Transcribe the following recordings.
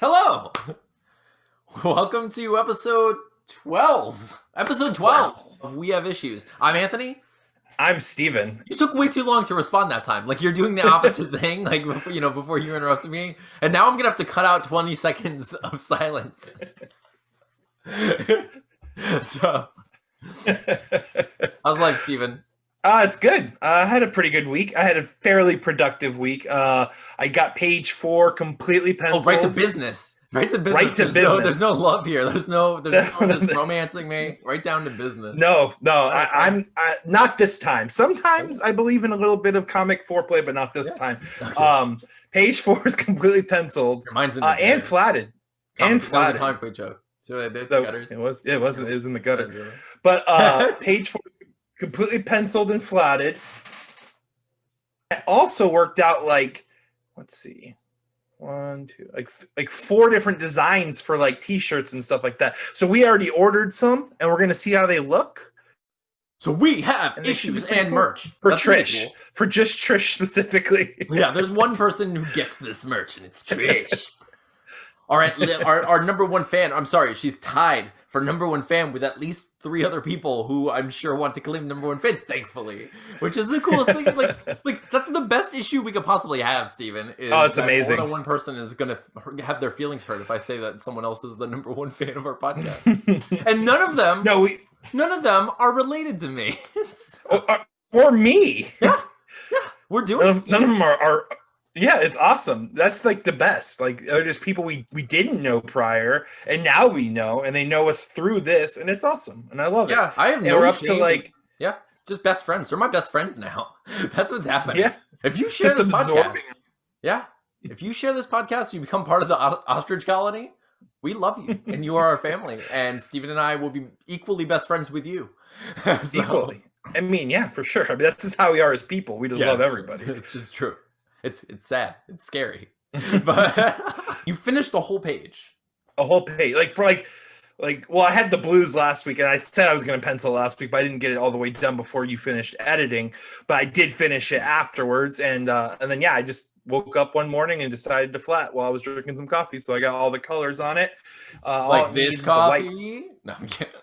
Hello! Welcome to episode 12. Episode 12 of We Have Issues. I'm Anthony. I'm Steven. You took way too long to respond that time. Like, you're doing the opposite thing, like, before you interrupted me. And now I'm going to have to cut out 20 seconds of silence. So, how's life, Steven? It's good. I had a pretty good week. I had a fairly productive week. I got page 4 completely penciled. Oh, right to business. Right to business. Right to business. There's no love here. There's no just romancing me. Right down to business. No. I'm not this time. Sometimes I believe in a little bit of comic foreplay, but not this time. Okay. Page 4 is completely penciled. Your mind's in and flatted. That was a comic book joke. See what I did? So, it was in the gutter. But page 4 is completely penciled and flatted. It also worked out like, let's see, 1, 2, like 4 different designs for like t-shirts and stuff like that. So we already ordered some, and we're gonna see how they look. So we have issues and merch for Trish, cool. For just Trish specifically. Yeah, there's one person who gets this merch, and it's Trish. All right, our number one fan, I'm sorry, she's tied for number one fan with at least 3 other people who I'm sure want to claim number one fan, thankfully. Which is the coolest thing. Like that's the best issue we could possibly have, Steven. Oh, it's amazing. More than one person is going to have their feelings hurt if I say that someone else is the number one fan of our podcast. And none of them are related to me. Or me. Yeah, we're doing none of them are. Yeah, it's awesome. That's like the best. Like, they're just people we didn't know prior, and now we know, and they know us through this, and it's awesome. And I love it. Yeah, I have no shame. Just best friends. They're my best friends now. That's what's happening. Yeah. If you share this podcast, if you share this podcast, you become part of the ostrich colony. We love you, and you are our family. And Steven and I will be equally best friends with you. Equally. I mean, yeah, for sure. I mean, that's just how we are as people. We just love everybody. It's just true. It's sad. It's scary. But you finished the whole page. A whole page. Well, I had the blues last week, and I said I was going to pencil last week, but I didn't get it all the way done before you finished editing. But I did finish it afterwards, and then I just woke up one morning and decided to flat while I was drinking some coffee. So I got all the colors on it. Like this coffee? No, I'm kidding.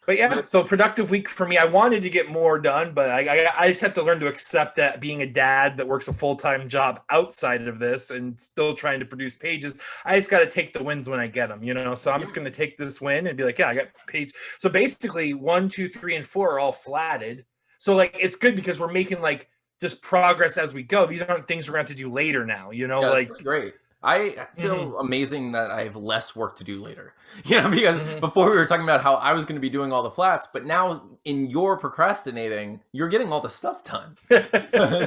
But yeah, so productive week for me. I wanted to get more done, but I just have to learn to accept that being a dad that works a full-time job outside of this and still trying to produce pages, I just got to take the wins when I get them, So I'm just going to take this win and be like, yeah, I got page. So basically 1, 2, 3, and 4 are all flatted. So like, it's good because we're making like just progress as we go. These aren't things we're going to have to do later now, like great. I feel amazing that I have less work to do later. Because before we were talking about how I was going to be doing all the flats, but now in your procrastinating, you're getting all the stuff done.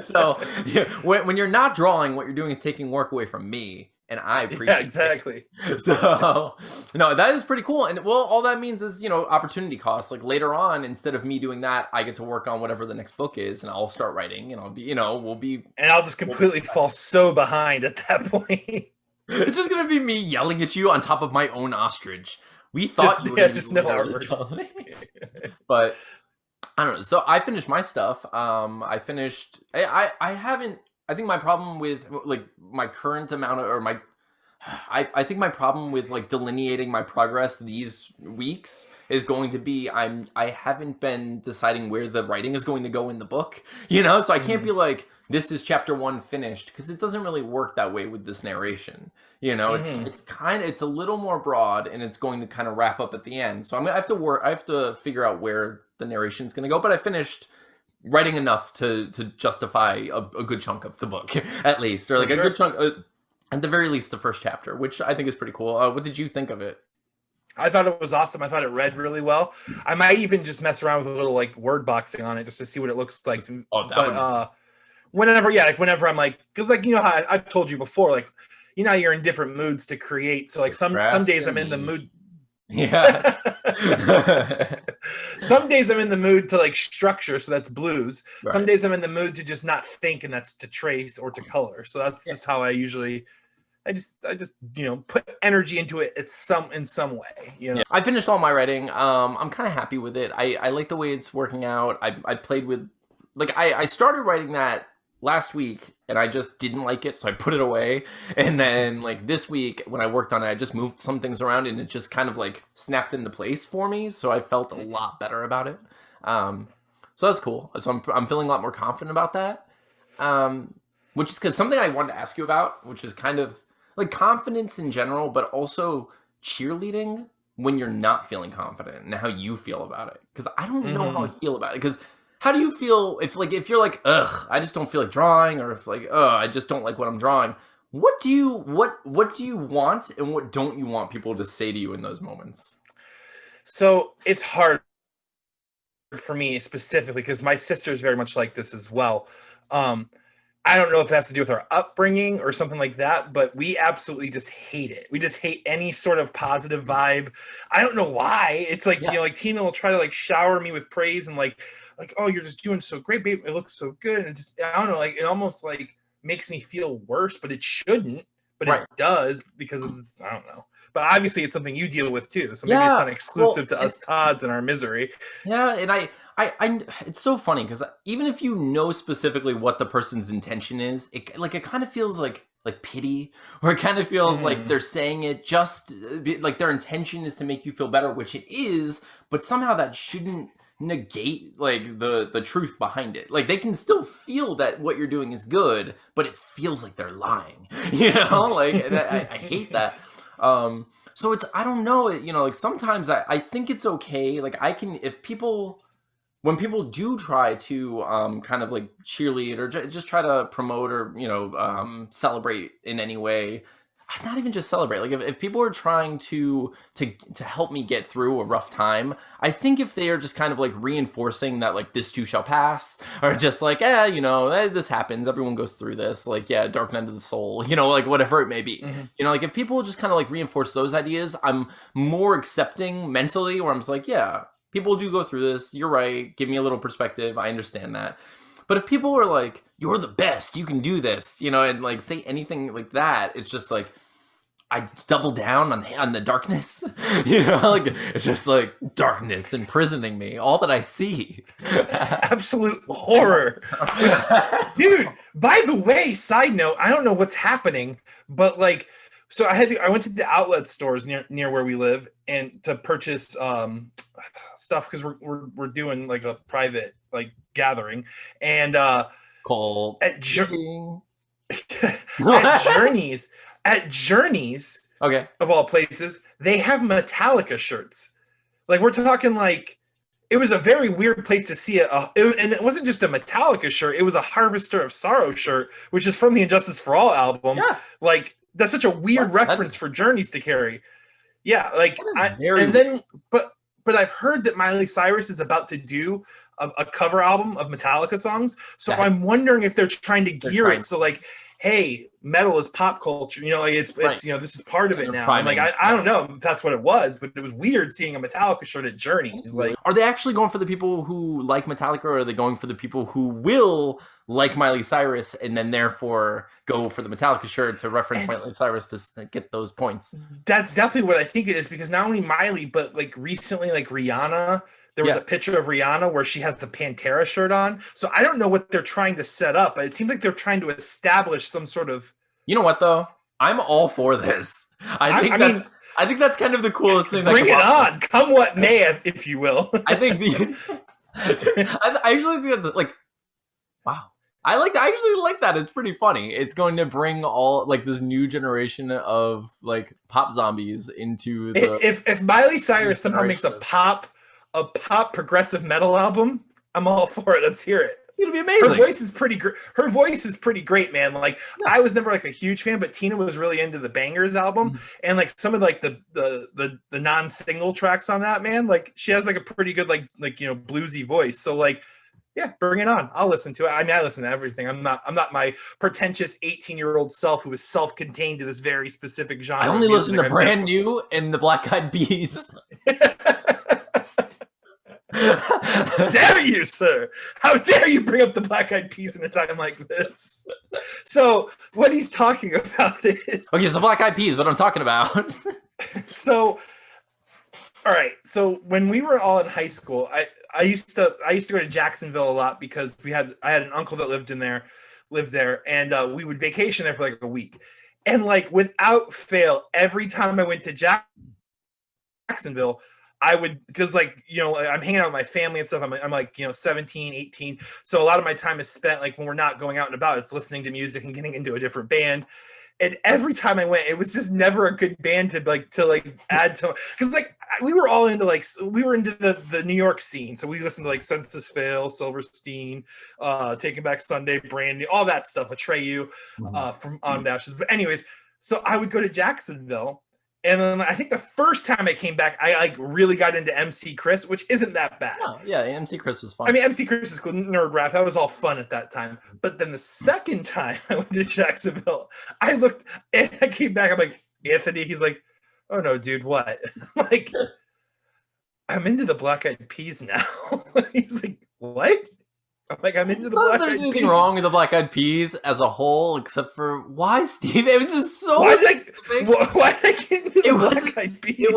So when you're not drawing, what you're doing is taking work away from me. And I appreciate exactly. it. So, no, that is pretty cool. And well, all that means is, opportunity costs. Like later on, instead of me doing that, I get to work on whatever the next book is, and I'll start writing, and I'll be, and I'll just completely fall so behind at that point. It's just going to be me yelling at you on top of my own ostrich. We thought you were just colony. But I don't know. So I finished my stuff. I think my problem with like my current amount of, or my, I think my problem with like delineating my progress these weeks is going to be I haven't been deciding where the writing is going to go in the book, so I can't be like, this is chapter 1 finished, because it doesn't really work that way with this narration. It's a little more broad, and it's going to kind of wrap up at the end. So I have to figure out where the narration is going to go, but I finished writing enough to justify a good chunk of the book, at least, or like a good chunk, at the very least, the first chapter, which I think is pretty cool. What did you think of it? I thought it was awesome. I thought it read really well. I might even just mess around with a little like word boxing on it just to see what it looks like. Whenever I'm like, because like how I've told you before, like you're in different moods to create. So like some days I'm in the mood. Yeah. Some days I'm in the mood to like structure, so that's blues. Right. Some days I'm in the mood to just not think, and that's to trace or to color. So that's just how I usually. I just put energy into it. In some way. Yeah. I finished all my writing. I'm kind of happy with it. I like the way it's working out. I played with, like I started writing that last week and I just didn't like it, so I put it away. And then like this week when I worked on it, I just moved some things around and it just kind of like snapped into place for me. So I felt a lot better about it. Um, so that's cool. So I'm feeling a lot more confident about that. Which is because something I wanted to ask you about, which is kind of like confidence in general, but also cheerleading when you're not feeling confident and how you feel about it. Because I don't know how I feel about it. Because how do you feel if you're like, ugh, I just don't feel like drawing, or if like, ugh, I just don't like what I'm drawing. What do you want, and what don't you want people to say to you in those moments? So it's hard for me specifically because my sister is very much like this as well. Um, I don't know if it has to do with our upbringing or something like that, but we absolutely just hate it. We just hate any sort of positive vibe. I don't know why. It's like, Yeah, like Tina will try to like shower me with praise and like, oh, you're just doing so great, babe. It looks so good. And it just, I don't know, like it almost like makes me feel worse, but it shouldn't, but it right. does because of this, I don't know. But obviously it's something you deal with too. So maybe it's not Yeah. Well, exclusive to us Todds and our misery. yeah, and it's so funny because even if you know specifically what the person's intention is, it kind of feels like pity, or it kind of feels like Mm-hmm. they're saying it just like their intention is to make you feel better, which it is, but somehow that shouldn't negate like the truth behind it. Like they can still feel that what you're doing is good, but it feels like they're lying. Like I hate that. So it's I don't know, like sometimes I think it's okay. Like I can if people when people do try to kind of like cheerlead or just try to promote or celebrate in any way, not even just celebrate, like if people are trying to help me get through a rough time, I think if they are just kind of like reinforcing that like this too shall pass, or just like this happens, everyone goes through this, like yeah, dark night of the soul, like whatever it may be, Mm-hmm. like if people just kind of like reinforce those ideas, I'm more accepting mentally, where I'm just like, yeah, people do go through this. You're right. Give me a little perspective. I understand that. But if people are like, "You're the best. You can do this," and like say anything like that, it's just like I double down on the darkness. Like it's just like darkness imprisoning me. All that I see. Absolute horror. Which, dude, by the way, side note, I don't know what's happening, but like, so I went to the outlet stores near where we live and to purchase stuff because we're doing like a private like gathering, and Cold. at Eating. at Journeys at Journeys Okay. of all places, they have Metallica shirts. Like we're talking like it was a very weird place to see it, and it wasn't just a Metallica shirt. It was a Harvester of Sorrow shirt, which is from the Injustice for All album. Yeah. Like that's such a weird What? reference for Journeys to carry. Yeah, like That is very and weird. then but I've heard that Miley Cyrus is about to do a cover album of Metallica songs. So That I'm wondering if they're trying to they're gear trying it so like, hey, metal is pop culture. Like it's right. this is part of And it they're now. I'm like, priming. I don't know if that's what it was, but it was weird seeing a Metallica shirt at Journeys. Like, Are they actually going for the people who like Metallica, or are they going for the people who will like Miley Cyrus and then therefore go for the Metallica shirt to reference Miley Cyrus to get those points? that's definitely what I think it is, because not only Miley, but like recently, like Rihanna, there was Yeah. a picture of Rihanna where she has the Pantera shirt on. So I don't know what they're trying to set up, but it seems like they're trying to establish some sort of. You know what though? I'm all for this. I mean, I think that's kind of the coolest thing. bring it on, come what may, if you will. I think I actually think that's like, wow. I actually like that. It's pretty funny. It's going to bring all like this new generation of like pop zombies into the If Miley Cyrus somehow makes a generation. pop progressive metal album, I'm all for it. Let's hear it. It'll be Her amazing. voice is pretty great. Her voice is pretty great, man. Like Yeah. I was never like a huge fan, but Tina was really into the Bangers album, and like some of like the non-single tracks on that, man. Like she has like a pretty good like bluesy voice. So like, yeah, bring it on. I'll listen to it. I mean, I listen to everything. I'm not my pretentious 18-year-old self who is self-contained to this very specific genre. I only listen to Brand New and the Black Eyed Peas. Dare you, sir? How dare you bring up the Black Eyed Peas in a time like this? So what he's talking about is Okay, so Black Eyed Peas, what I'm talking about. so. All right. So when we were all in high school, I used to go to Jacksonville a lot because I had an uncle that lived in there. lived there, and we would vacation there for like a week. And like without fail, every time I went to Jacksonville, I would, because like, I'm hanging out with my family and stuff. I'm like, 17, 18. So a lot of my time is spent like when we're not going out and about, it's listening to music and getting into a different band. And every time I went, it was just never a good band to add to, because like we were all into the New York scene. So we listened to like Census Fail, Silverstein, Taking Back Sunday, Brand New, all that stuff, Atreyu, from On Dashes. But anyways, so I would go to Jacksonville. And then I think the first time I came back, I like really got into MC Chris, which isn't that bad. No, yeah, MC Chris was fun. I mean, MC Chris is cool, nerd rap. That was all fun at that time. But then the second time I went to Jacksonville, I looked and I came back. I'm like, Anthony. He's like, oh no, dude, what? I'm like, I'm into the Black Eyed Peas now. He's like, what? I'm like, I'm into the Black Eyed Peas. There's anything wrong with the Black Eyed Peas as a whole, except for why, Steve? It was just so. Why did I get into the Black Eyed Peas?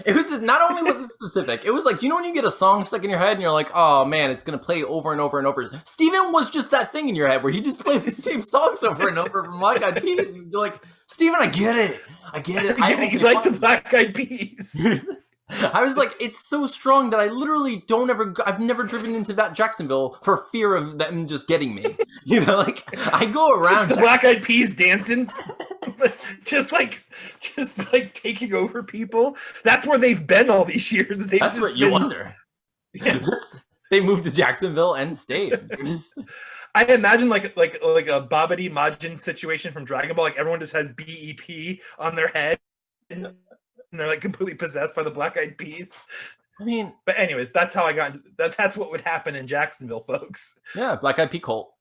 It was just, not only was it specific, it was like, when you get a song stuck in your head and you're like, oh man, it's gonna play over and over and over. Steven was just that thing in your head where he just played the same songs over and over from Black Eyed Peas. You're like, Steven, I get it. You like the Black Eyed Peas. I was like, it's so strong that I literally I've never driven into that Jacksonville for fear of them just getting me. Like I go around. Just the Black Eyed Peas dancing, just like taking over people. That's where they've been all these years. That's what you wonder. Yeah. They moved to Jacksonville and stayed. I imagine like a Babidi Majin situation from Dragon Ball. Like everyone just has BEP on their head. And they're like completely possessed by the Black Eyed Peas. I mean, but anyways, that's how I got into that. That's what would happen in Jacksonville, folks. Yeah, Black Eyed Pea cult.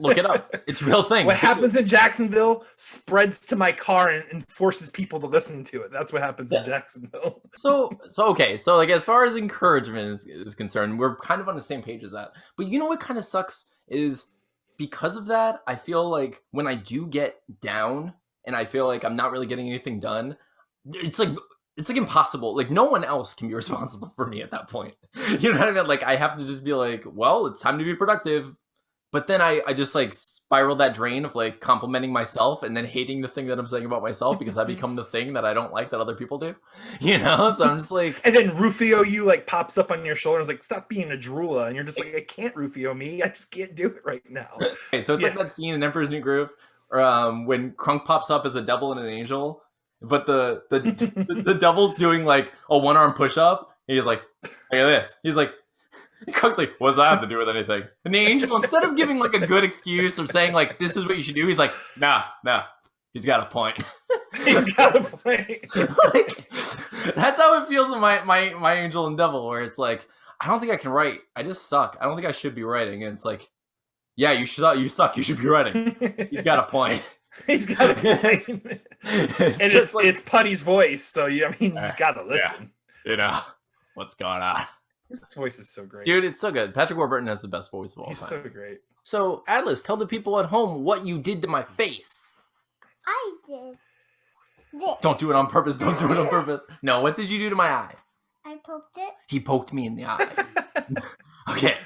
Look it up. It's a real thing. What happens in Jacksonville spreads to my car and forces people to listen to it. That's what happens in Jacksonville. So okay. So like as far as encouragement is concerned, we're kind of on the same page as that. But what kind of sucks is because of that, I feel like when I do get down and I feel like I'm not really getting anything done, it's like impossible. Like no one else can be responsible for me at that point. You know what I mean? Like I have to just be like, well, it's time to be productive. But then I just like spiral that drain of like complimenting myself and then hating the thing that I'm saying about myself because I become the thing that I don't like that other people do. So I'm just like, and then Rufio you like pops up on your shoulder and is like, stop being a drooler, and you're just like, I can't Rufio me. I just can't do it right now. Okay, so it's like that scene in Emperor's New Groove when Krunk pops up as a devil and an angel. But the devil's doing like a one-arm push-up. He's like, look at this. He's like, Cook's like, what does that have to do with anything? And the angel, instead of giving like a good excuse or saying like, this is what you should do, he's like, nah, he's got a point. He's got a point. Like, that's how it feels in my angel and devil, where it's like, I don't think I can write. I just suck. I don't think I should be writing. And it's like, yeah, you suck. You should be writing. He's got a point. He's got a point. It's Putty's voice, so you just gotta listen. Yeah. What's going on? His voice is so great. Dude, it's so good. Patrick Warburton has the best voice of all time. He's so great. So, Atlas, tell the people at home what you did to my face. I did this. Don't do it on purpose. Don't do it on purpose. No, what did you do to my eye? I poked it. He poked me in the eye. Okay.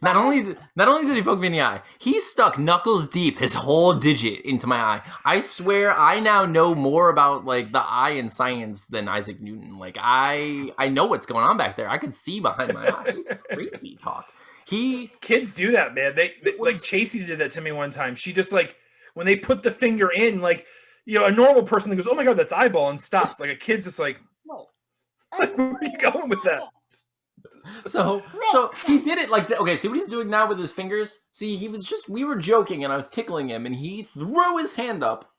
Not only did he poke me in the eye, he stuck knuckles deep his whole digit into my eye. I swear I now know more about like the eye and science than Isaac Newton. Like I know what's going on back there. I could see behind my eye. It's crazy talk. Kids do that, man. They like Chasey did that to me one time. She just like when they put the finger in, like a normal person that goes, "Oh my god, that's eyeball," and stops. Like a kid's just like, like where are you going with that? So he did it like okay, see what he's doing now with his fingers? See, we were joking and I was tickling him and he threw his hand up,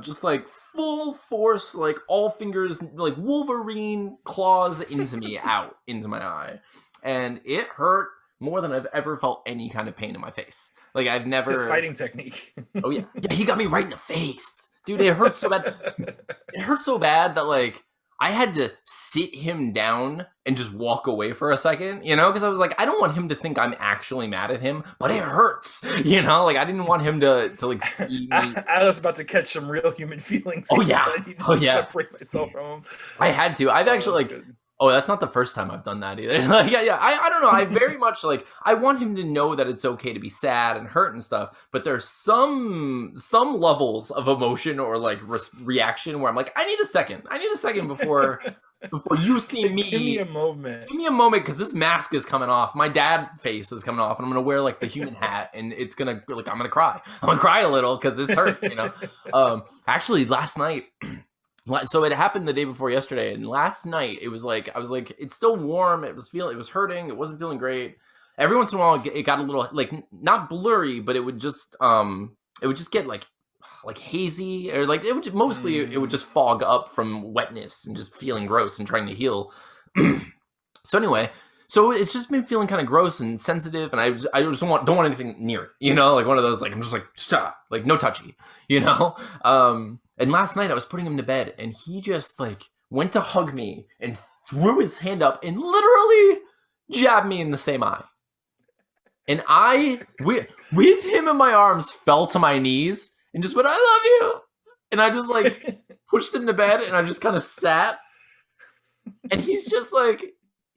just like full force, like all fingers, like Wolverine claws into me, out into my eye. And it hurt more than I've ever felt any kind of pain in my face. Like I've never... His fighting technique. Oh yeah. Yeah, he got me right in the face. Dude, it hurt so bad. It hurt so bad that like I had to sit him down and just walk away for a second, because I was like, I don't want him to think I'm actually mad at him, but it hurts, like I didn't want him to like see me. I was about to catch some real human feelings. Oh yeah, I need to separate myself from him. I had to. I've actually Oh, that's not the first time I've done that either. Like, yeah. I don't know. I very much like. I want him to know that it's okay to be sad and hurt and stuff. But there's some levels of emotion or like reaction where I'm like, I need a second. I need a second before you see me. Give me a moment. Give me a moment because this mask is coming off. My dad face is coming off, and I'm gonna wear like the human hat, and it's gonna like I'm gonna cry. I'm gonna cry a little because it's hurt. Actually, last night. So it happened the day before yesterday, and last night it was like I was like, it's still warm. It was hurting. It wasn't feeling great. Every once in a while, it got a little like not blurry, but it would just get like hazy, or like it would mostly it would just fog up from wetness and just feeling gross and trying to heal. So anyway, so it's just been feeling kind of gross and sensitive, and I just don't want anything near it, like one of those like I'm just like stop, like no touchy, And last night I was putting him to bed, and he just like went to hug me and threw his hand up and literally jabbed me in the same eye. And with him in my arms, fell to my knees and just went, "I love you." And I just like pushed him to bed, and I just kind of sat. And he's just like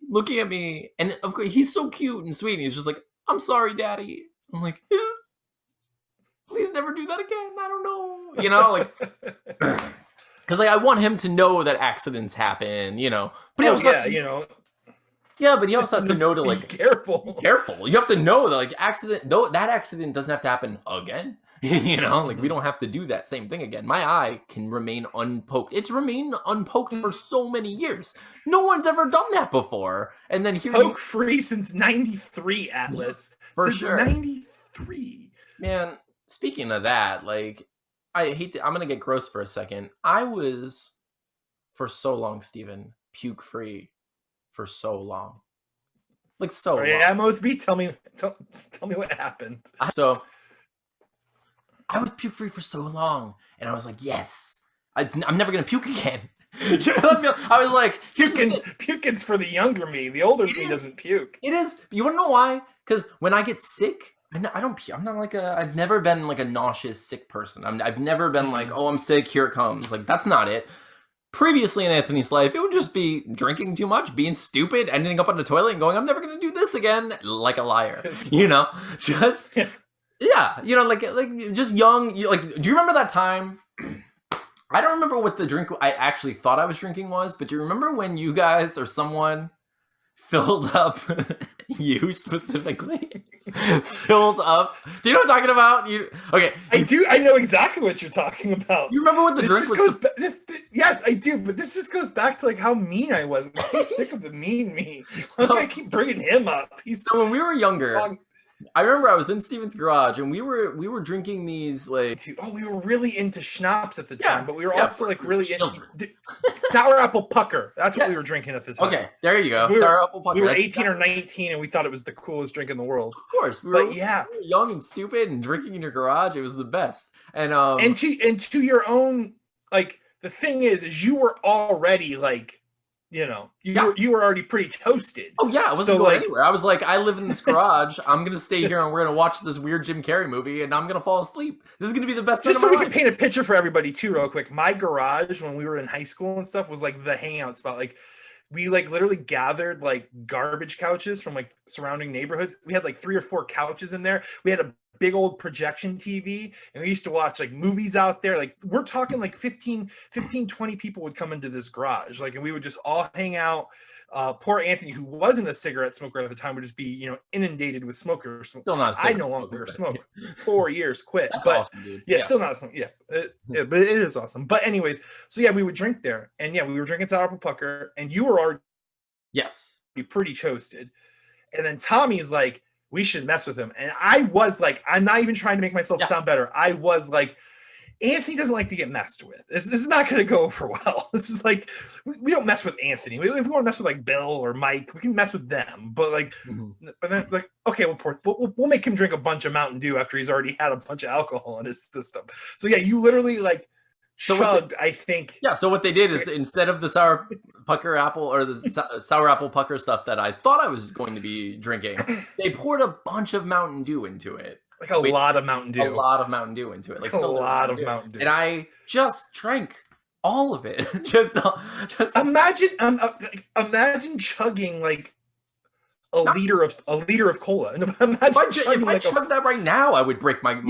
looking at me, and of course he's so cute and sweet. And he's just like, "I'm sorry, Daddy." I'm like, please never do that again. I don't know. Because like I want him to know that accidents happen, But he also but he also has to know to like be careful. Be careful. You have to know that like that accident doesn't have to happen again. Like we don't have to do that same thing again. My eye can remain unpoked. It's remained unpoked for so many years. No one's ever done that before. And then here poke free since '93, Atlas. For since sure. '93. Man, speaking of that, like I'm going to get gross for a second. I was, for so long, Steven, puke free for so long. Like so long. Yeah, Mosby, tell me what happened. So, I was puke free for so long, and I was like, yes, I'm never going to puke again. I was like, puking's for the younger me. The older me doesn't puke. It is. You want to know why? Because when I get sick, I don't puke. I'm not like I've never been like a nauseous sick person. I've never been like, oh, I'm sick, here it comes. Like, that's not it. Previously in Anthony's life, it would just be drinking too much, being stupid, ending up on the toilet and going, I'm never going to do this again, like a liar. Just, yeah, like just young. Like, do you remember that time? I don't remember what the drink I actually thought I was drinking was, but do you remember when you guys or someone filled up, you specifically, filled up? Do you know what I'm talking about? Okay. I do. I know exactly what you're talking about. You remember what the drink was? Yes, I do, but this just goes back to like how mean I was. I'm so sick of the mean me. I keep bringing him up. So when we were younger, I remember I was in Steven's garage, and we were drinking these like. Oh, we were really into schnapps at the time, but we were also like really into sour apple pucker. That's what we were drinking at the time. Okay, there you go. Sour apple pucker. We were 18 or 19, and we thought it was the coolest drink in the world. Of course, we were young and stupid and drinking in your garage. It was the best. And to your own, like, the thing is you were already like. You were already pretty toasted. Oh yeah, I wasn't going anywhere. I was like, I live in this garage. I'm gonna stay here, and we're gonna watch this weird Jim Carrey movie, and I'm gonna fall asleep. This is gonna be the best. Just so we can paint a picture for everybody too, real quick. My garage when we were in high school and stuff was like the hangout spot. Like we like literally gathered like garbage couches from like surrounding neighborhoods. We had like 3 or 4 couches in there. We had a big old projection TV, and we used to watch like movies out there. Like we're talking like 15, 20 people would come into this garage, like, and we would just all hang out. Poor Anthony, who wasn't a cigarette smoker at the time, would just be, inundated with smokers. Still not a I no longer smoke. 4 years quit. That's but awesome, dude. Yeah, still not a smoker. Yeah, but it is awesome. But anyways, so yeah, we would drink there, and yeah, we were drinking sour apple pucker, and you were already pretty toasted, and then Tommy's like, we should mess with him. And I was like, I'm not even trying to make myself sound better. I was like, Anthony doesn't like to get messed with. This is not going to go over well. This is like, we don't mess with Anthony. If we want to mess with like Bill or Mike, we can mess with them. But like, but then like, okay, we'll make him drink a bunch of Mountain Dew after he's already had a bunch of alcohol in his system. So yeah, you literally like chugged, I think. Yeah, so what they did is instead of the sour pucker apple or the sour apple pucker stuff that I thought I was going to be drinking, they poured a bunch of Mountain Dew into it. Like a lot of Mountain Dew. A lot of Mountain Dew into it. Like a lot of Mountain Dew. And I just drank all of it. just imagine chugging like a liter of cola. And imagine if I chugged that right now, I would break my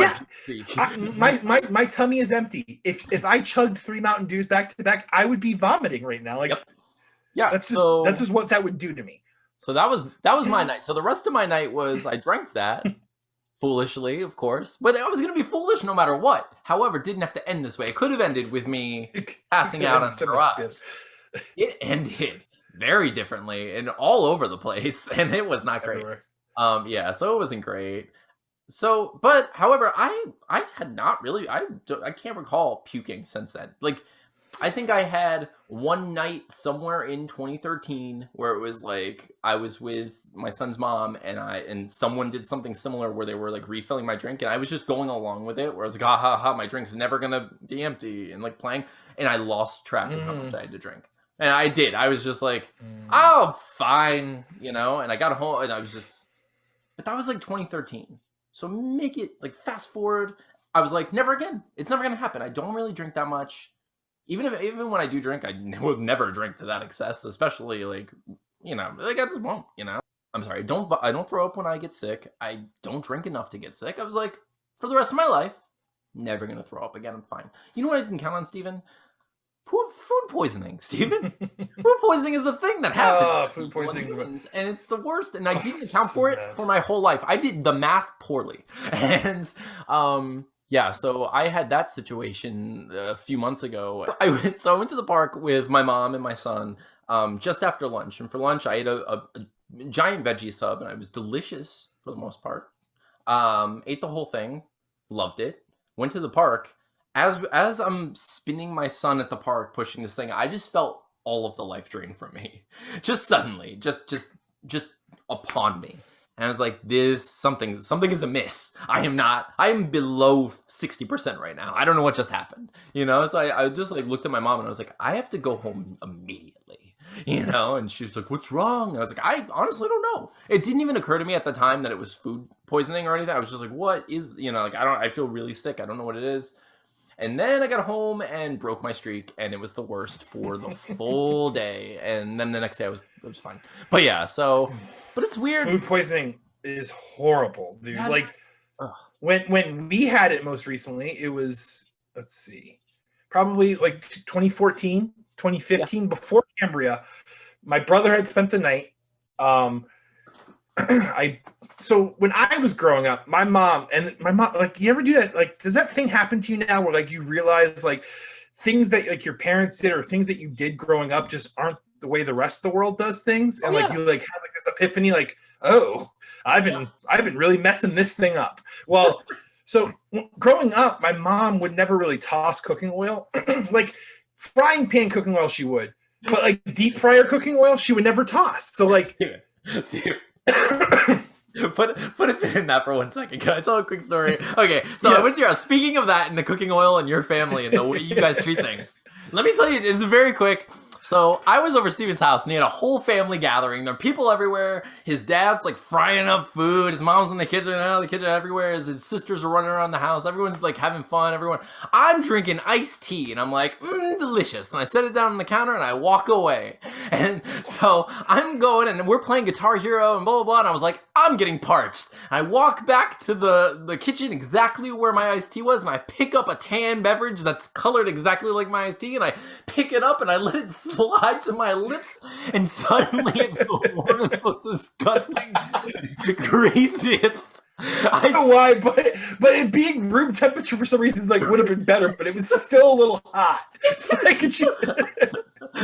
streak. My tummy is empty. If I chugged 3 Mountain Dews back to back, I would be vomiting right now. Like, yeah, that's just what that would do to me. So that was my night. So the rest of my night was I drank that foolishly, of course, but I was going to be foolish no matter what. However, it didn't have to end this way. It could have ended with me passing out on the garage. It ended very differently and all over the place, and it was not great. Everywhere. So it wasn't great. So, but however, I had not really, I can't recall puking since then. Like, I think I had one night somewhere in 2013 where it was like I was with my son's mom and someone did something similar where they were like refilling my drink and I was just going along with it where I was like, ha ha ha, my drink's never gonna be empty, and like playing, and I lost track of how much I had to drink. And I did. I was just like, oh, fine, and I got home and I was just, but that was like 2013. So make it like fast forward. I was like, never again. It's never gonna happen. I don't really drink that much. Even when I do drink, I will never drink to that excess, especially like, like I just won't, I'm sorry. I don't throw up when I get sick. I don't drink enough to get sick. I was like, for the rest of my life, never gonna throw up again. I'm fine. You know what I didn't count on, Steven? Food poisoning, Steven. Food poisoning is a thing that happens. Oh, food poisoning and it's the worst. And I didn't account for it for my whole life. I did the math poorly, and so I had that situation a few months ago. I went to the park with my mom and my son just after lunch, and for lunch I ate a giant veggie sub, and it was delicious for the most part. Ate the whole thing, loved it. Went to the park. As I'm spinning my son at the park, pushing this thing, I just felt all of the life drain from me, just suddenly, just upon me, and I was like, something is amiss. I am below 60% right now. I don't know what just happened, So I just like looked at my mom and I was like, I have to go home immediately, And she was like, what's wrong? And I was like, I honestly don't know. It didn't even occur to me at the time that it was food poisoning or anything. I was just like, what is, I feel really sick. I don't know what it is. And then I got home and broke my streak, and it was the worst for the full day. And then the next day it was fine. But yeah, but it's weird. Food poisoning is horrible, dude. Yeah, like when we had it most recently, it was, let's see, probably like 2014, 2015, before Cambria. My brother had spent the night. So when I was growing up, my mom, like, you ever do that? Like, does that thing happen to you now where like you realize like things that like your parents did or things that you did growing up just aren't the way the rest of the world does things? And like you like have like this epiphany, like, oh, I've been really messing this thing up. Well, so growing up, my mom would never really toss cooking oil. Like frying pan cooking oil she would, but like deep fryer cooking oil she would never toss. So like Put a pin in that for 1 second. Can I tell a quick story? Okay, so I went to your house. Speaking of that and the cooking oil and your family and the way you guys treat things, let me tell you, it's very quick. So I was over Steven's house and he had a whole family gathering. There are people everywhere. His dad's like frying up food. His mom's in the kitchen. The kitchen everywhere. His sisters are running around the house. Everyone's like having fun. I'm drinking iced tea and I'm like, delicious. And I set it down on the counter and I walk away. And so I'm going and we're playing Guitar Hero and blah, blah, blah. And I was like, I'm getting parched. I walk back to the kitchen exactly where my iced tea was. And I pick up a tan beverage that's colored exactly like my iced tea. And I pick it up and I let it slide to my lips, and suddenly it's the warmest, most disgusting, greasiest. I don't know why, but it being room temperature for some reason like would have been better, but it was still a little hot.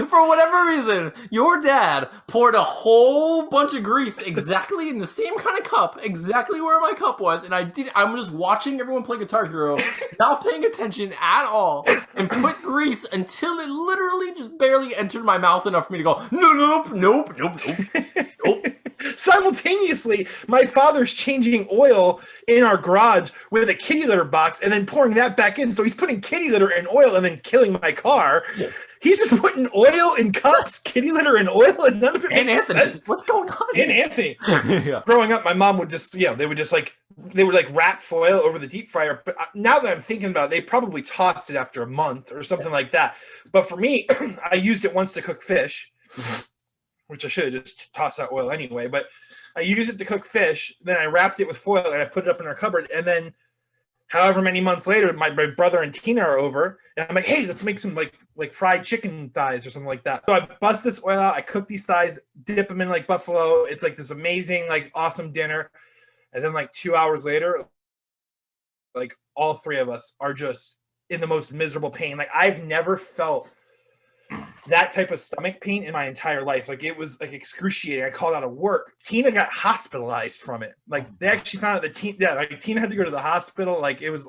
For whatever reason, your dad poured a whole bunch of grease exactly in the same kind of cup, exactly where my cup was, and I'm just watching everyone play Guitar Hero, not paying attention at all, and put grease until it literally just barely entered my mouth enough for me to go, nope. Simultaneously, my father's changing oil in our garage with a kitty litter box and then pouring that back in. So he's putting kitty litter and oil and then killing my car. Yeah. He's just putting oil in cups, kitty litter and oil, and none of it makes sense. What's going on? And Anthony. Yeah. Growing up, my mom would just, they would just like they were like wrap foil over the deep fryer. But now that I'm thinking about it, they probably tossed it after a month or something like that. But for me, I used it once to cook fish, which I should have just tossed that oil anyway. But I used it to cook fish. Then I wrapped it with foil and I put it up in our cupboard. And then however many months later, my brother and Tina are over, and I'm like, hey, let's make some like fried chicken thighs or something like that. So I bust this oil out, I cook these thighs, dip them in like buffalo. It's like this amazing, like awesome dinner. And then like 2 hours later, like all three of us are just in the most miserable pain. Like I've never felt that type of stomach pain in my entire life. Like it was like excruciating. I called out of work. Tina got hospitalized from it. Like they actually found out that Tina had to go to the hospital. Like it was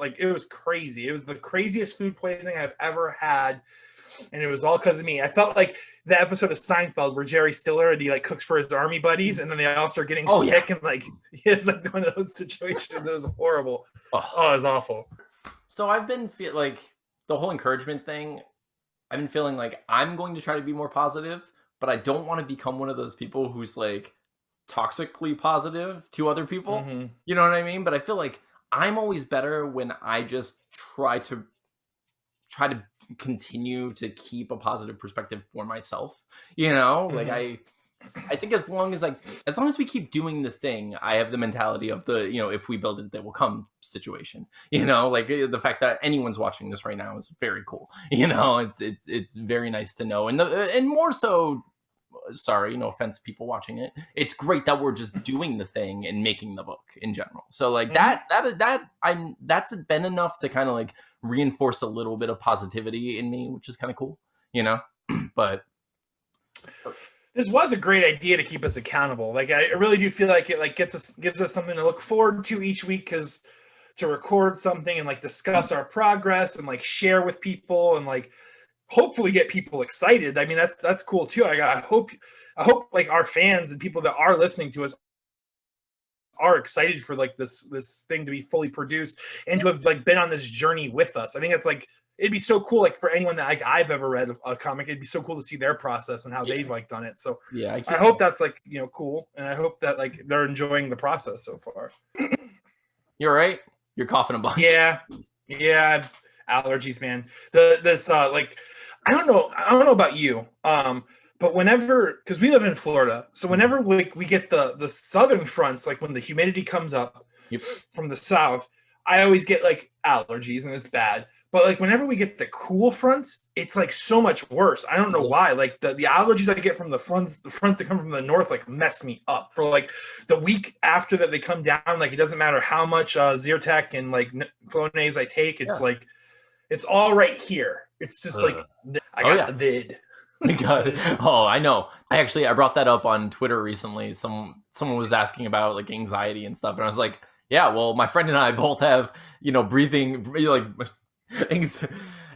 crazy. It was the craziest food poisoning I've ever had. And it was all because of me. I felt like the episode of Seinfeld where Jerry Stiller and he like cooks for his army buddies and then they all start getting sick and like it's like one of those situations that was horrible. Oh, it was awful. So I've been like the whole encouragement thing. I've been feeling like I'm going to try to be more positive, but I don't want to become one of those people who's like toxically positive to other people. Mm-hmm. You know what I mean? But I feel like I'm always better when I just try to continue to keep a positive perspective for myself. You know, mm-hmm. like I think as long as we keep doing the thing, I have the mentality of the, you know, if we build it, they will come situation. You know, like the fact that anyone's watching this right now is very cool. You know, it's very nice to know, and more so. Sorry, no offense, people watching it. It's great that we're just doing the thing and making the book in general. So like mm-hmm. that's been enough to kind of like reinforce a little bit of positivity in me, which is kind of cool. You know, but. This was a great idea to keep us accountable. Like I really do feel like it like gives us something to look forward to each week, because to record something and like discuss our progress and like share with people and like hopefully get people excited. I mean that's cool too. I hope like our fans and people that are listening to us are excited for like this thing to be fully produced and to have like been on this journey with us. I think it's like it'd be so cool, like for anyone that like I've ever read a comic, it'd be so cool to see their process and how they've like done it. So yeah, I hope that's like, you know, cool, and I hope that like they're enjoying the process so far. You're right. You're coughing a bunch. Yeah, allergies, man. This like I don't know about you, but whenever, because we live in Florida, so whenever like we get the southern fronts, like when the humidity comes up from the south, I always get like allergies, and it's bad. But like whenever we get the cool fronts, it's like so much worse. I don't know why. Like the allergies I get from the fronts that come from the north like mess me up for like the week after that they come down. Like it doesn't matter how much Zyrtec and like Flonase I take. It's like it's all right here. It's just like I got the vid. God. Oh, I know. I brought that up on Twitter recently. Someone was asking about like anxiety and stuff, and I was like, yeah, well, my friend and I both have, you know, breathing like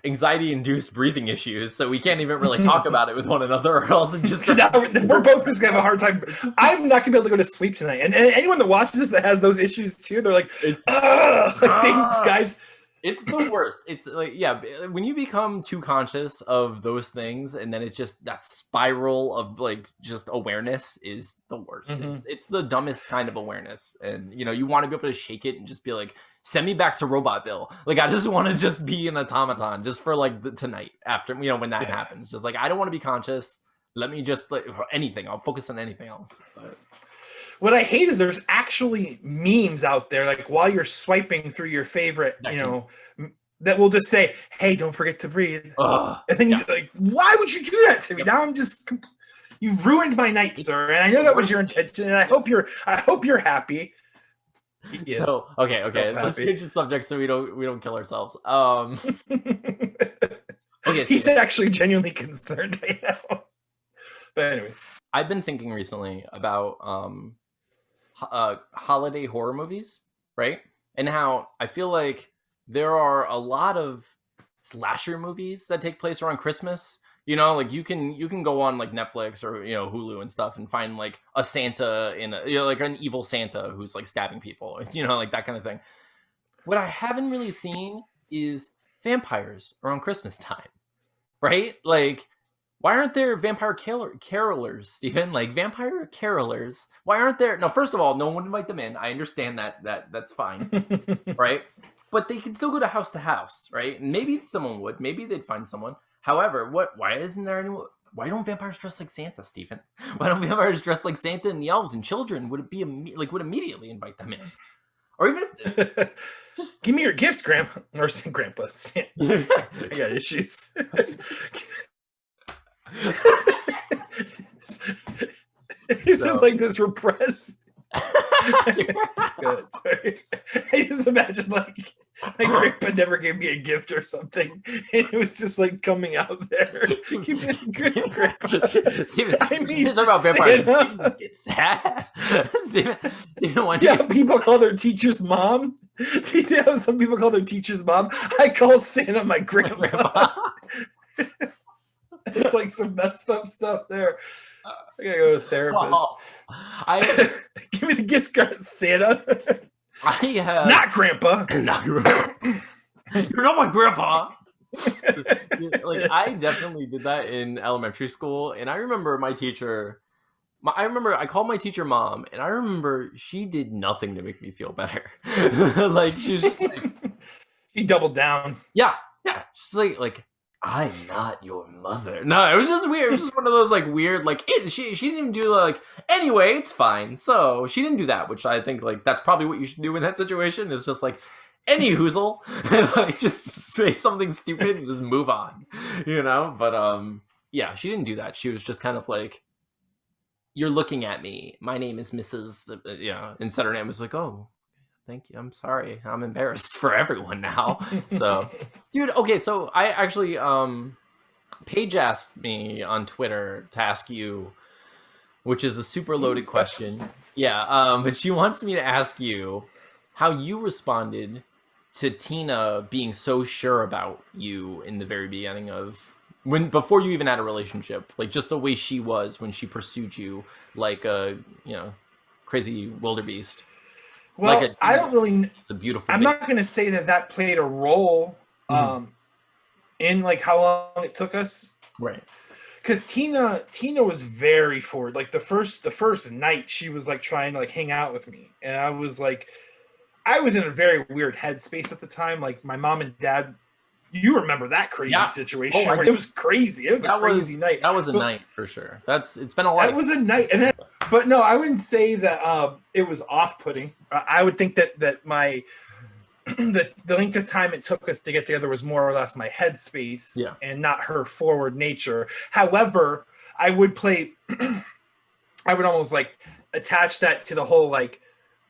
anxiety-induced breathing issues, so we can't even really talk about it with one another, or else it just we're both just gonna have a hard time. I'm not gonna be able to go to sleep tonight, and anyone that watches this that has those issues too, they're like, thanks guys. It's the worst. It's like, yeah, when you become too conscious of those things, and then it's just that spiral of like just awareness is the worst. Mm-hmm. It's the dumbest kind of awareness, and you know, you want to be able to shake it and just be like, send me back to Robotville. Like I just want to just be an automaton just for like tonight after, you know, when that happens. Just like I don't want to be conscious. Let me just like anything. I'll focus on anything else. But what I hate is there's actually memes out there, like while you're swiping through your favorite, you know, that will just say, "Hey, don't forget to breathe." And then you're like, "Why would you do that to me?" Now I'm just, you've ruined my night, sir. And I know that was your intention, and I hope you're happy. Yes. So okay, let's change the subject so we don't kill ourselves. Okay, he's actually genuinely concerned right now. But anyways, I've been thinking recently about holiday horror movies, right? And how I feel like there are a lot of slasher movies that take place around Christmas. You know, like you can go on like Netflix or, you know, Hulu and stuff and find like a Santa like an evil Santa who's like stabbing people, you know, like that kind of thing. What I haven't really seen is vampires around Christmas time, right? Like Why aren't there vampire carolers, Stephen? Like vampire carolers. Why aren't there? No, first of all, no one would invite them in. I understand that's fine, right? But they can still go to house, right? Maybe someone would. Maybe they'd find someone. However, why isn't there anyone? Why don't vampires dress like Santa, Stephen? Why don't vampires dress like Santa and the elves and children would would immediately invite them in? Or even if just give me your gifts, Grandpa or Grandpa. I got issues. This is like this repressed. Good, sorry. I just imagine like my grandpa never gave me a gift or something, and it was just like coming out there. Give me a gift, Grandpa. I mean, about vampires. Get sad. Yeah, people call their teacher's mom. Yeah, some people call their teacher's mom. I call Santa my grandpa. It's like some messed up stuff there. I gotta go to a therapist. Give me the gift card, Santa. I have not grandpa. Not grandpa. You're not my grandpa. Like I definitely did that in elementary school, and I remember my teacher. I called my teacher mom, and I remember she did nothing to make me feel better. Like she was just like, she doubled down. Yeah. She's like. I'm not your mother. No, it was just weird. It was just one of those like weird, like she didn't even do like, anyway, it's fine. So she didn't do that, which I think like that's probably what you should do in that situation. Is just like any hoozle, and like just say something stupid and just move on, you know. But yeah, she didn't do that. She was just kind of like, you're looking at me. My name is Mrs. Yeah, instead her name was like, oh. Thank you. I'm sorry. I'm embarrassed for everyone now. So, dude, okay. So I actually, Paige asked me on Twitter to ask you, which is a super loaded question. Yeah. But she wants me to ask you how you responded to Tina being so sure about you in the very beginning of before you even had a relationship, like just the way she was when she pursued you like a, crazy wildebeest. Well, I don't really. It's a beautiful. I'm not going to say that played a role in like how long it took us, right? Because Tina was very forward. Like the first night, she was like trying to like hang out with me, and I was in a very weird headspace at the time. Like my mom and dad. You remember that crazy situation? Where it was crazy. It was a crazy night. That was a night for sure. It's been a life. It was a night, and then, but no, I wouldn't say that it was off-putting. I would think that my the length of time it took us to get together was more or less my headspace, and not her forward nature. However, I would almost like attach that to the whole like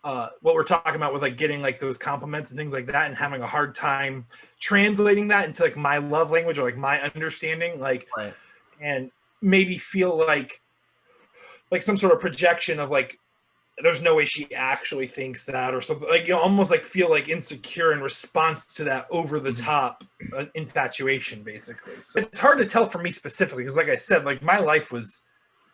what we're talking about with like getting like those compliments and things like that, and having a hard time translating that into like my love language or like my understanding, like, right. And maybe feel like some sort of projection of like, there's no way she actually thinks that or something, like, almost like feel like insecure in response to that over the top infatuation, basically. So it's hard to tell for me specifically, because like I said, like my life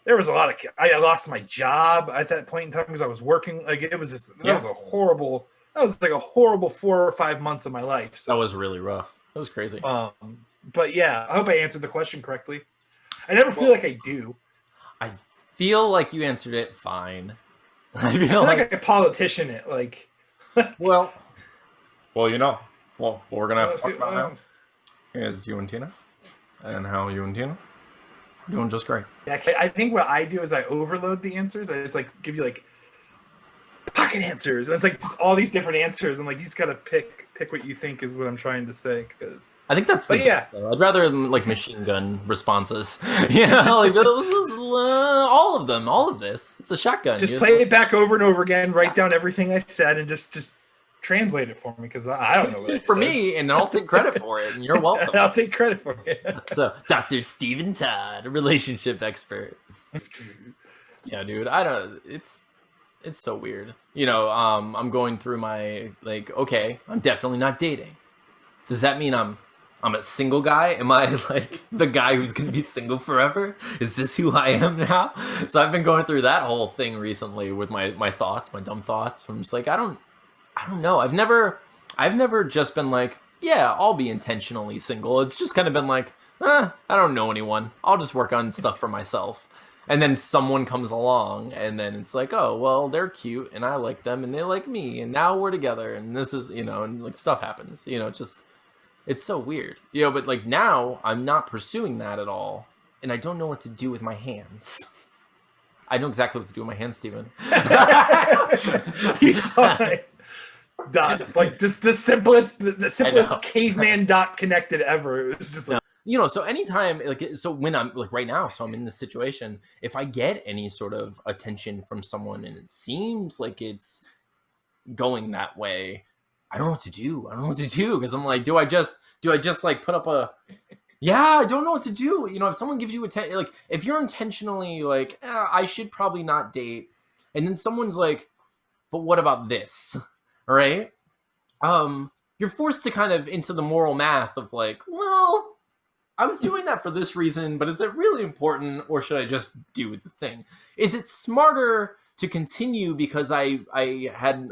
there was a lot of, I lost my job at that point in time because I was working. Like it was just, that was like a horrible 4 or 5 months of my life. So that was really rough. That was crazy. But yeah, I hope I answered the question correctly. I never feel like I do. I feel like you answered it fine. I feel like I politician it, like. well, what we're gonna have to talk about now is you and Tina, and how you and Tina are doing just great. Yeah, I think what I do is I overload the answers. I just like give you like pocket answers, and it's like just all these different answers, and like you just gotta pick what you think is what I'm trying to say. Because I think that's I'd rather like machine gun responses. Like this is all of them, all of this. It's a shotgun. Just play it back over and over again. Write down everything I said, and just translate it for me, because I don't know what for me, and I'll take credit for it. And you're welcome. I'll take credit for it. So, Dr. Stephen Todd, a relationship expert. Yeah, dude. It's so weird. I'm going through my like, okay, I'm definitely not dating. Does that mean I'm a single guy? Am I like the guy who's going to be single forever? Is this who I am now? So I've been going through that whole thing recently with my thoughts, my dumb thoughts. I'm just like, I don't know. I've never just been like, yeah, I'll be intentionally single. It's just kind of been like, I don't know anyone. I'll just work on stuff for myself. And then someone comes along, and then it's like, oh, well, they're cute, and I like them, and they like me, and now we're together, and this is, and like stuff happens. It's so weird. But like now, I'm not pursuing that at all, and I don't know what to do with my hands. I know exactly what to do with my hands, Steven. You saw it. Dot. It's like just the simplest caveman dot connected ever. It was just like, so anytime, so when I'm like right now, so I'm in this situation, if I get any sort of attention from someone and it seems like it's going that way, I don't know what to do. Because I'm like, do I just like put up a, I don't know what to do. If someone gives you attention, like if you're intentionally like, I should probably not date. And then someone's like, but what about this? Right? You're forced to kind of into the moral math of like, well, I was doing that for this reason, but is it really important, or should I just do the thing? Is it smarter to continue because I had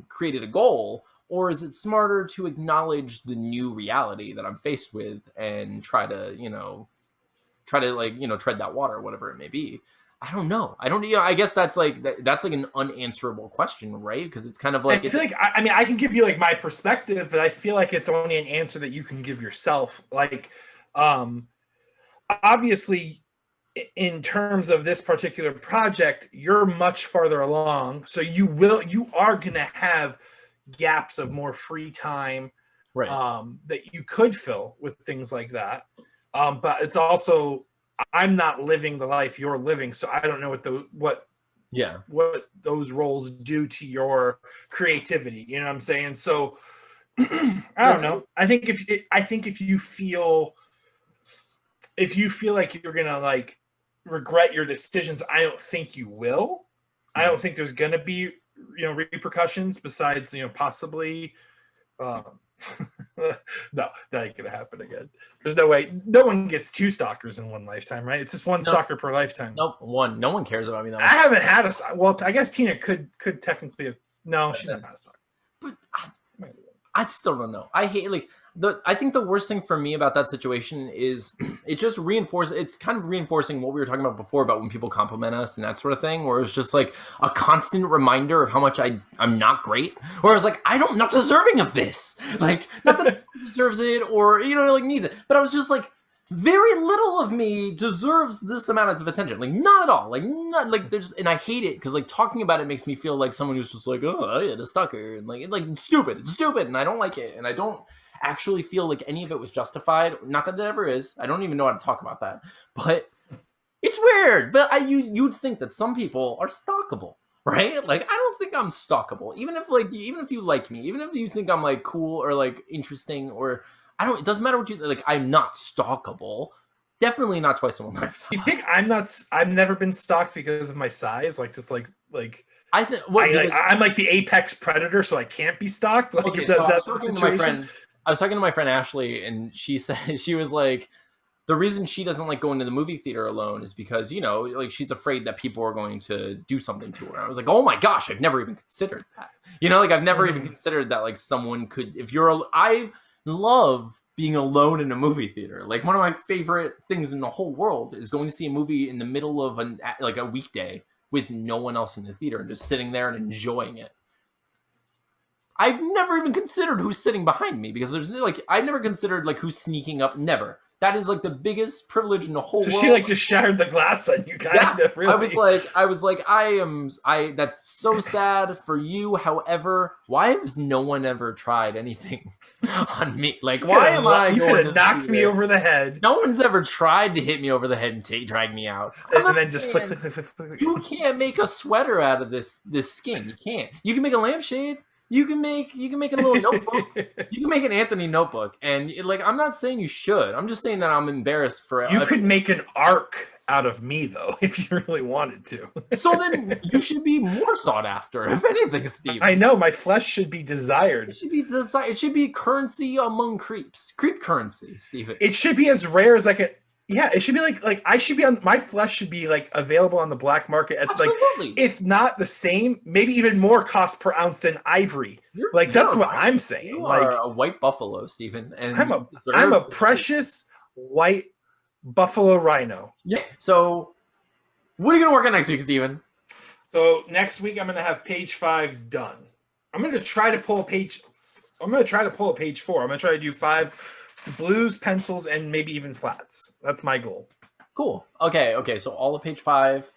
created a goal, or is it smarter to acknowledge the new reality that I'm faced with and try to tread that water, whatever it may be? I don't know. I guess that's like an unanswerable question, right? Because it's kind of like, I feel like I can give you like my perspective, but I feel like it's only an answer that you can give yourself. Like, obviously, in terms of this particular project, you're much farther along, so you are gonna have gaps of more free time, right? That you could fill with things like that. But it's also, I'm not living the life you're living, so I don't know what those roles do to your creativity. You know what I'm saying? So I don't know. I think if you feel like you're gonna like regret your decisions, I don't think you will. I don't think there's gonna be repercussions besides possibly. No, that ain't gonna happen again. There's no way. No one gets 2 stalkers in one lifetime, right? It's just one stalker per lifetime. Nope, one. No one cares about me that much. I haven't had a. Well, I guess Tina could technically. No, she's not a stalker. But I still don't know. I hate I think the worst thing for me about that situation is it just reinforces. It's kind of reinforcing what we were talking about before about when people compliment us and that sort of thing, where it's just like a constant reminder of how much I'm not great. Or it's like, I'm not deserving of this. Like, not that it deserves it or, needs it. But I was just like, very little of me deserves this amount of attention. Like, not at all. Like, not like there's, and I hate it because like talking about it makes me feel like someone who's just like, oh, yeah, the stalker, and like it's stupid, and I don't like it, and I don't actually feel like any of it was justified. Not that it ever is. I don't even know how to talk about that, but it's weird. But you'd think that some people are stalkable, right? Like, I don't think I'm stalkable. Even if you like me, even if you think I'm like cool or like interesting, or it doesn't matter what you like. I'm not stalkable. Definitely not twice in one lifetime. You think I've never been stalked because of my size? Like, just like. I think I'm like the apex predator, so I can't be stalked. Like, okay, so I was talking to my friend Ashley, and she said she was like, the reason she doesn't like going to the movie theater alone is because like she's afraid that people are going to do something to her. I was like, oh my gosh, I've never even considered that. Like I've never even considered that like someone could, I love being alone in a movie theater. Like, one of my favorite things in the whole world is going to see a movie in the middle of a weekday with no one else in the theater and just sitting there and enjoying it. I've never even considered who's sitting behind me because I've never considered like who's sneaking up. Never. That is like the biggest privilege in the whole world. She like just shattered the glass on you, kind of. Really. I was like, that's so sad for you. However, why has no one ever tried anything on me? Like, why am I? You could have knocked me over the head. No one's ever tried to hit me over the head and drag me out. And then just flick. You can't make a sweater out of this skin. You can't. You can make a lampshade. You can make a little notebook. You can make an Anthony notebook, and I'm not saying you should. I'm just saying that I'm embarrassed for. You could make an arc out of me, though, if you really wanted to. So then you should be more sought after, if anything, Steve. I know, my flesh should be desired. It should be desired. It should be currency among creeps. Creep currency, Steven. It should be as rare as it should be like I should be on, my flesh should be like available on the black market at Absolutely. if not the same, maybe even more cost per ounce than ivory. That's what I'm saying. You are a white buffalo, Stephen. And I'm a precious white buffalo rhino. Yeah. So, what are you gonna work on next week, Steven? So next week I'm gonna have page 5 done. I'm gonna try to pull a page 4. I'm gonna try to do 5 blues, pencils, and maybe even flats. That's my goal. Cool. Okay. So all of page 5.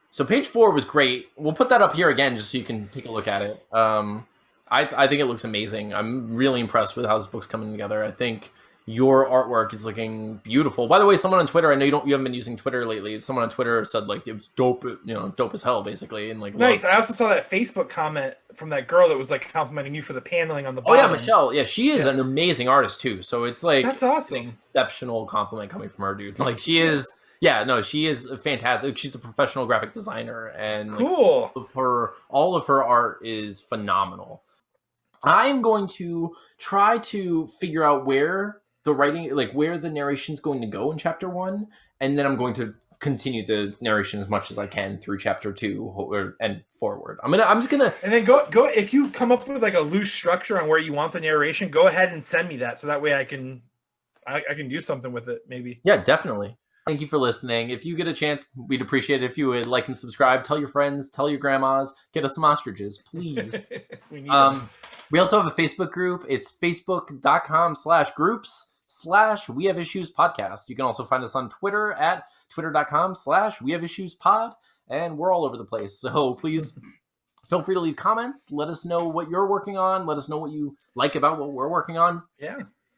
So page 4 was great. We'll put that up here again just so you can take a look at it. I think it looks amazing. I'm really impressed with how this book's coming together. I think your artwork is looking beautiful. By the way, someone on Twitter, I know you haven't been using Twitter lately. Someone on Twitter said like it was dope, dope as hell, basically. And like nice. I also saw that Facebook comment from that girl that was like complimenting you for the paneling on the Oh bottom. yeah, Michelle. Yeah, she is an amazing artist too. So it's like that's awesome. An exceptional compliment coming from her, dude. Like she is. Yeah, no, she is fantastic. She's a professional graphic designer, and cool. All of her art is phenomenal. I'm going to try to figure out where the writing, like where the narration is going to go in chapter 1, and then I'm going to continue the narration as much as I can through chapter 2 and forward. I'm just gonna and then go if you come up with like a loose structure on where you want the narration, go ahead and send me that so that way I can do something with it maybe. Yeah, definitely. Thank you for listening. If you get a chance, we'd appreciate it if you would like and subscribe. Tell your friends, tell your grandmas, get us some ostriches, please. We need them. We also have a Facebook group. It's facebook.com/groups/WeHaveIssuesPodcast. You can also find us on Twitter at twitter.com/WeHaveIssuesPod. And we're all over the place. So please feel free to leave comments. Let us know what you're working on. Let us know what you like about what we're working on.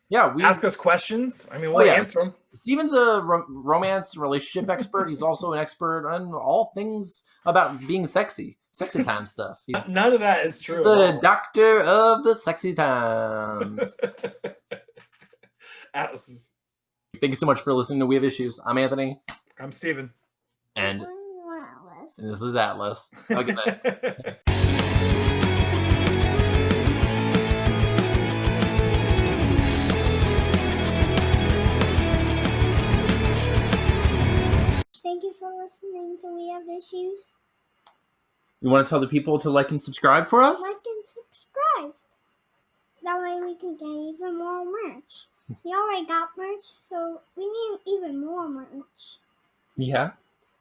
Yeah, ask us questions. I mean, we'll answer them. Steven's a romance relationship expert. He's also an expert on all things about being sexy time stuff. None of that is true. The doctor of the sexy times. Atlas. Thank you so much for listening to We Have Issues. I'm Anthony. I'm Steven. And this is Atlas. Have a good night. Thank you for listening to We Have Issues. You want to tell the people to like and subscribe for us? Like and subscribe. That way we can get even more merch. We already got merch, so we need even more merch. Yeah?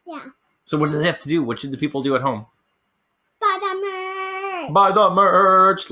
Yeah. So what do they have to do? What should the people do at home? Buy the merch! Buy the merch!